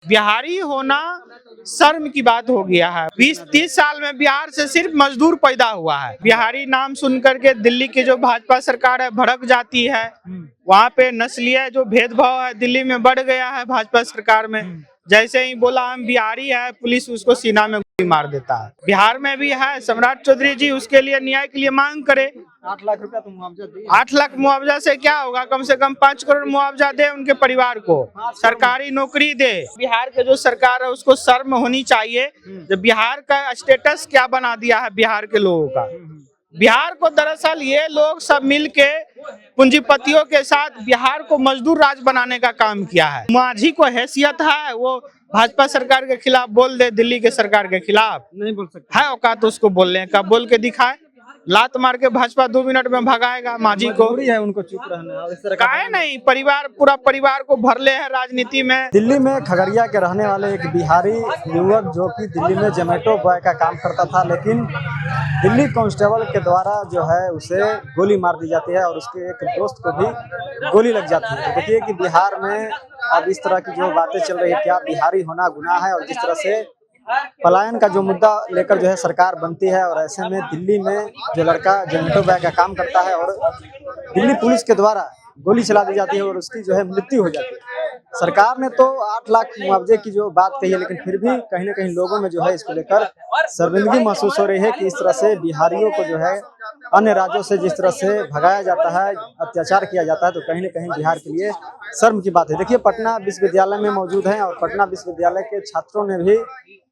बिहारी होना शर्म की बात हो गया है। 20-30 साल में बिहार से सिर्फ मजदूर पैदा हुआ है। बिहारी नाम सुन करके दिल्ली की जो भाजपा सरकार है भड़क जाती है। वहाँ पे नस्लीय जो भेदभाव है दिल्ली में बढ़ गया है भाजपा सरकार में। जैसे ही बोला हम बिहारी है, पुलिस उसको सीना में गोली मार देता है। बिहार में भी है सम्राट चौधरी जी, उसके लिए न्याय के लिए मांग करे। 8 लाख रुपया तो मुआवजा दे। 8 लाख मुआवजा से क्या होगा? कम से कम 5 करोड़ मुआवजा दे उनके परिवार को, सरकारी नौकरी दे। बिहार के जो सरकार है उसको शर्म होनी चाहिए। जब बिहार का स्टेटस क्या बना दिया है बिहार के लोगों का। बिहार को दरअसल ये लोग सब मिलके पूंजीपतियों के साथ बिहार को मजदूर राज बनाने का काम किया है। माझी को हैसियत है वो भाजपा सरकार के खिलाफ बोल दे, दिल्ली के सरकार के खिलाफ नहीं बोल सकते है औकात उसको बोलने का। बोल के दिखाए, लात मार के भाजपा 2 मिनट में भगाएगा माझी को। मजबूरी है उनको चुप रहना। इस तरह काहे नहीं, परिवार पूरा परिवार को भरले है राजनीति में। दिल्ली में खगड़िया के रहने वाले एक बिहारी युवक जो कि दिल्ली में जोमेटो बॉय का काम करता था, लेकिन दिल्ली कांस्टेबल के द्वारा जो है उसे गोली मार दी जाती है और उसके एक दोस्त को भी गोली लग जाती है। तो देखिए कि बिहार में अब इस तरह की जो बातें चल रही है, क्या बिहारी होना गुनाह है, और जिस तरह से पलायन का जो मुद्दा लेकर जो है सरकार बनती है, और ऐसे में दिल्ली में जो लड़का जोमेटो बॉय का काम करता है और दिल्ली पुलिस के द्वारा गोली चला दी जाती है और उसकी जो है मृत्यु हो जाती है। सरकार ने तो 8 लाख मुआवजे की जो बात कही है, लेकिन फिर भी कहीं न कहीं लोगों में जो है इसको लेकर शर्मिंदगी महसूस हो रही है कि इस तरह से बिहारियों को जो है अन्य राज्यों से जिस तरह से भगाया जाता है, अत्याचार किया जाता है, तो कहीं न कहीं बिहार के लिए शर्म की बात है। देखिए पटना विश्वविद्यालय में मौजूद हैं और पटना विश्वविद्यालय के छात्रों ने भी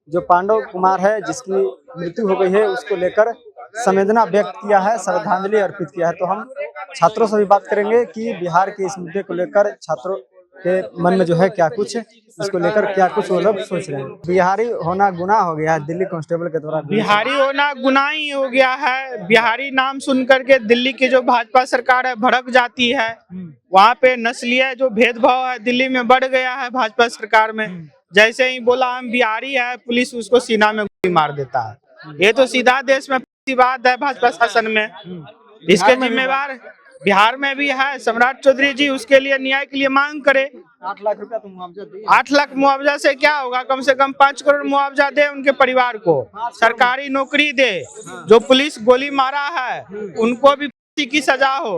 जो पांडव कुमार है जिसकी मृत्यु हो गई है उसको लेकर संवेदना व्यक्त किया है, श्रद्धांजलि अर्पित किया है। तो हम छात्रों से भी बात करेंगे कि बिहार के इस मुद्दे को लेकर छात्रों के मन में जो है क्या कुछ इसको लेकर क्या कुछ वो लोग सोच रहे हैं। बिहारी होना गुनाह हो गया है दिल्ली कांस्टेबल के द्वारा। बिहारी होना गुनाह ही हो गया है। बिहारी नाम सुन करके दिल्ली की जो भाजपा सरकार है भड़क जाती है। वहाँ पे नस्लीय जो भेदभाव है दिल्ली में बढ़ गया है भाजपा सरकार में। जैसे ही बोला हम बिहारी है, पुलिस उसको सीना में गोली मार देता है। ये तो सीधा देश में बात है भाजपा शासन में। इसके जिम्मेवार बिहार में भी है सम्राट चौधरी जी, उसके लिए न्याय के लिए मांग करे। 8 लाख रुपया तो मुआवजा दे। 8 लाख मुआवजा से क्या होगा? कम से कम 5 करोड़ मुआवजा दे उनके परिवार को, सरकारी नौकरी दे। जो पुलिस गोली मारा है उनको भी की सजा हो।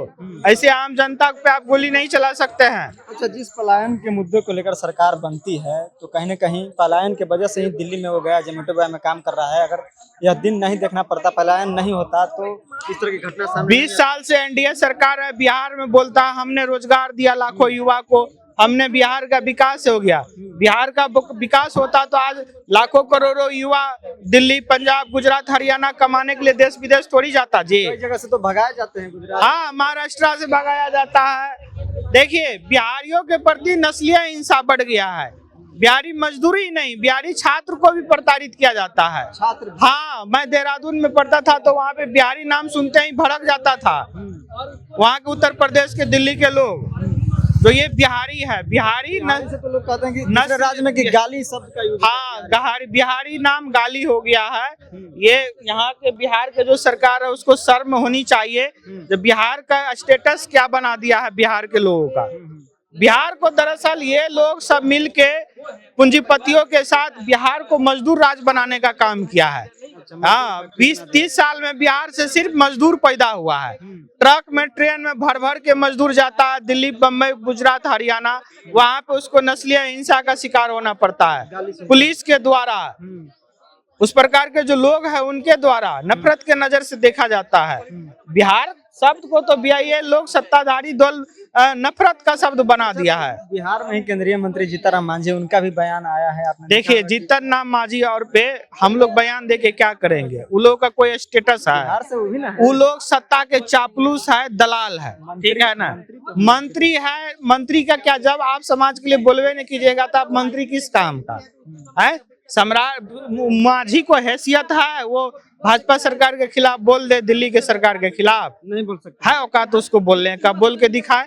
ऐसे आम जनता पे आप गोली नहीं चला सकते हैं। अच्छा, जिस पलायन के मुद्दे को लेकर सरकार बनती है तो कहीं न कहीं पलायन के वजह से ही दिल्ली में वो गया, जोमेटो बॉय में काम कर रहा है। अगर यह दिन नहीं देखना पड़ता, पलायन नहीं होता, तो इस तरह की घटना सामने 20 साल से एनडीए सरकार है बिहार में, बोलता है हमने रोजगार दिया लाखों युवा को, हमने बिहार का विकास हो गया। बिहार का विकास होता तो आज लाखों करोड़ों युवा दिल्ली, पंजाब, गुजरात, हरियाणा कमाने के लिए देश विदेश थोड़ी जाता जी। कई जगह से तो भगाए जाते हैं गुजरात। हाँ, महाराष्ट्र से भगाया जाता है। देखिए बिहारियों के प्रति नस्लीय हिंसा बढ़ गया है। बिहारी मजदूरी नहीं, बिहारी छात्र को भी प्रताड़ित किया जाता है। छात्र? हाँ, मैं देहरादून में पढ़ता था तो वहाँ पे बिहारी नाम सुनते ही भड़क जाता था। वहाँ के उत्तर प्रदेश के, दिल्ली के लोग जो ये बिहारी है, बिहारी से तो लोग कहते हैं कि दूसरे राज्य में कि गाली शब्द का यूज। हाँ, बिहारी नाम गाली हो गया है। ये यहाँ के बिहार के जो सरकार है उसको शर्म होनी चाहिए। जब बिहार का स्टेटस क्या बना दिया है बिहार के लोगों का। बिहार को दरअसल ये लोग सब मिलके पूंजीपतियों के साथ बिहार को मजदूर राज बनाने का काम किया है। हाँ, 20-30 साल में बिहार से सिर्फ मजदूर पैदा हुआ है। ट्रक में, ट्रेन में भर भर के मजदूर जाता है दिल्ली, बम्बई, गुजरात, हरियाणा। वहाँ पे उसको नस्लीय हिंसा का शिकार होना पड़ता है पुलिस के द्वारा। उस प्रकार के जो लोग हैं उनके द्वारा नफरत के नजर से देखा जाता है। बिहार शब्द को तो ये लोग सत्ताधारी दल नफरत का शब्द बना दिया है। बिहार में ही केंद्रीय मंत्री जीतन मांझी, उनका भी बयान आया है। आपने देखिए जीतन राम मांझी और पे हम लोग बयान देके क्या करेंगे? उन लोगों का कोई स्टेटस है? बिहार से वो भी ना है। वो लोग सत्ता के चापलूस है, दलाल है, ठीक है ना। मंत्री है, मंत्री का क्या? जब आप समाज के लिए बोलवे नहीं कीजिएगा तो आप मंत्री किस काम का है? सम्राट मांझी को हैसियत है वो भाजपा सरकार के खिलाफ बोल दे, दिल्ली के सरकार के खिलाफ नहीं बोल सकते है औकात उसको बोलने का। बोल के दिखाए,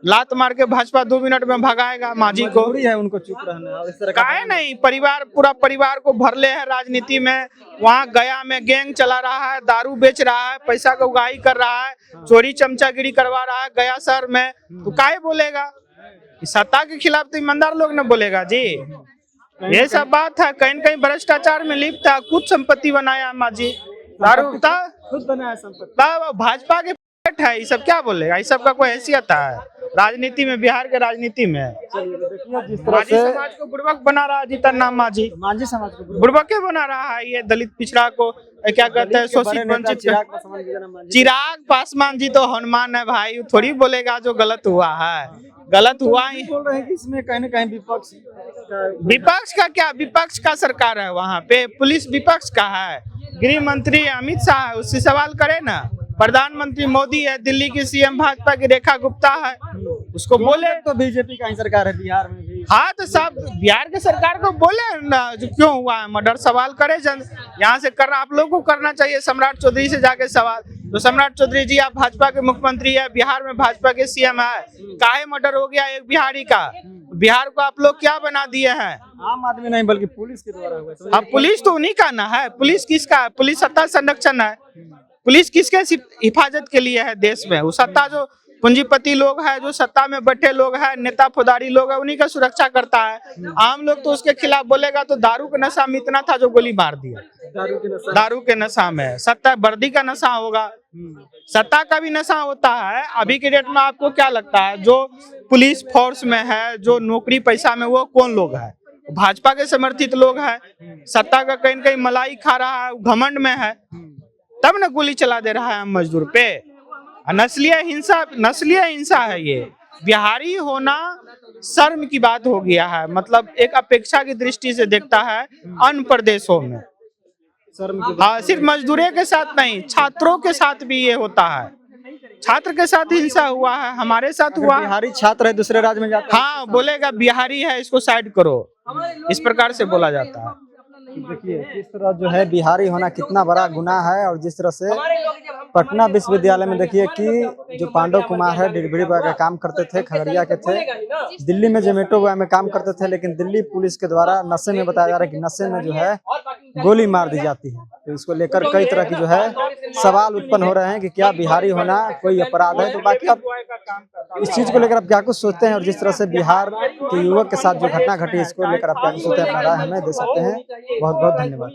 लात मार के भाजपा 2 मिनट में भगाएगा माझी को। मजबूरी है उनको चुप रहना। इस तरह काहे नहीं, परिवार पूरा परिवार को भरले है राजनीति में। वहाँ गया में गैंग चला रहा है, दारू बेच रहा है, पैसा का उगाही कर रहा है, चोरी चमचागिरी करवा रहा है गया शहर में। तो काहे बोलेगा? सत्ता के खिलाफ तो ईमानदार लोग न बोलेगा जी। ये सब बात है, कहीं न कहीं भ्रष्टाचार में लिप्त है, कुछ संपत्ति बनाया मांझी दारू खुद बनाया संपत्ति। भाजपा के पेट है, ये सब क्या बोलेगा, ये सब का कोई हैसियत है राजनीति में, बिहार के राजनीति में। देखिए जिस तरह मांझी से समाज को बुड़बक बना रहा है जीतन राम मांझी, मांझी समाज को बुड़बक के बना रहा है, ये दलित पिछड़ा को क्या कहते हैं, शोषित वंचित। चिराग पासवान जी तो हनुमान है भाई, थोड़ी बोलेगा जो गलत हुआ है, गलत हुआ ही। बोल रहे हैं कि इसमें कहीं न कहीं विपक्ष का क्या, विपक्ष का सरकार है, वहाँ पे पुलिस विपक्ष का है, गृह मंत्री अमित शाह है, उससे सवाल करे ना। प्रधानमंत्री मोदी है, दिल्ली की सीएम भाजपा की रेखा गुप्ता है, उसको बोले तो बीजेपी का ही सरकार है बिहार में भी। हाँ तो सब बिहार के सरकार को बोले ना जो क्यों हुआ है मर्डर, सवाल करे जन यहाँ से कर, आप लोगों को करना चाहिए सम्राट चौधरी से जाके सवाल। तो सम्राट चौधरी जी आप भाजपा के मुख्यमंत्री है, बिहार में भाजपा के सीएम है, काहे मर्डर हो गया एक बिहारी का, बिहार को आप लोग क्या बना दिए हैं। आम आदमी नहीं बल्कि पुलिस के द्वारा हुआ। अब पुलिस तो उन्हीं का ना है, पुलिस किसका है, पुलिस सत्ता संरक्षण है, पुलिस किसके हिफाजत के लिए है देश में, वो सत्ता जो पूंजीपति लोग है, जो सत्ता में बैठे लोग हैं, नेता फौदारी लोग है, उन्हीं का सुरक्षा करता है। आम लोग तो उसके खिलाफ बोलेगा तो दारू के नशा में इतना था जो गोली मार दिया, दारू के नशा में, सत्ता वर्दी का नशा होगा, सत्ता का भी नशा होता है। अभी के डेट में आपको क्या लगता है जो पुलिस फोर्स में है, जो नौकरी पैसा में, वो कौन लोग है, भाजपा के समर्थित लोग है, सत्ता का कहीं न कहीं मलाई खा रहा है, घमंड में है, तब न गोली चला दे रहा है हम मजदूर पे। नस्लीय हिंसा है ये, बिहारी होना शर्म की बात हो गया है, मतलब एक अपेक्षा की दृष्टि से देखता है अन्य प्रदेशों में। हाँ सिर्फ मजदूरों के साथ नहीं, छात्रों के साथ भी ये होता है, छात्र के साथ हिंसा हुआ है, हमारे साथ हुआ है। बिहारी छात्र है दूसरे राज्य में जाता है, हाँ बोलेगा बिहारी है इसको साइड करो, इस प्रकार से बोला जाता है। देखिए किस तरह जो है बिहारी होना कितना बड़ा गुनाह है। और जिस तरह से पटना विश्वविद्यालय में देखिए कि जो पांडव कुमार है डिलीवरी बॉय का काम करते थे, खगड़िया के थे, दिल्ली में जोमेटो बॉय में काम करते थे, लेकिन दिल्ली पुलिस के द्वारा नशे में बताया जा रहा है कि नशे में जो है गोली मार दी जाती है। तो इसको लेकर कई तरह की जो है सवाल उत्पन्न हो रहे हैं कि क्या बिहारी होना कोई अपराध है। तो बाकी आप इस चीज को लेकर आप क्या कुछ सोचते हैं, और जिस तरह से बिहार के युवक के साथ जो घटना घटी इसको लेकर आप क्या कुछ सोचते हैं, अपना राय हमें दे सकते हैं। बहुत बहुत धन्यवाद।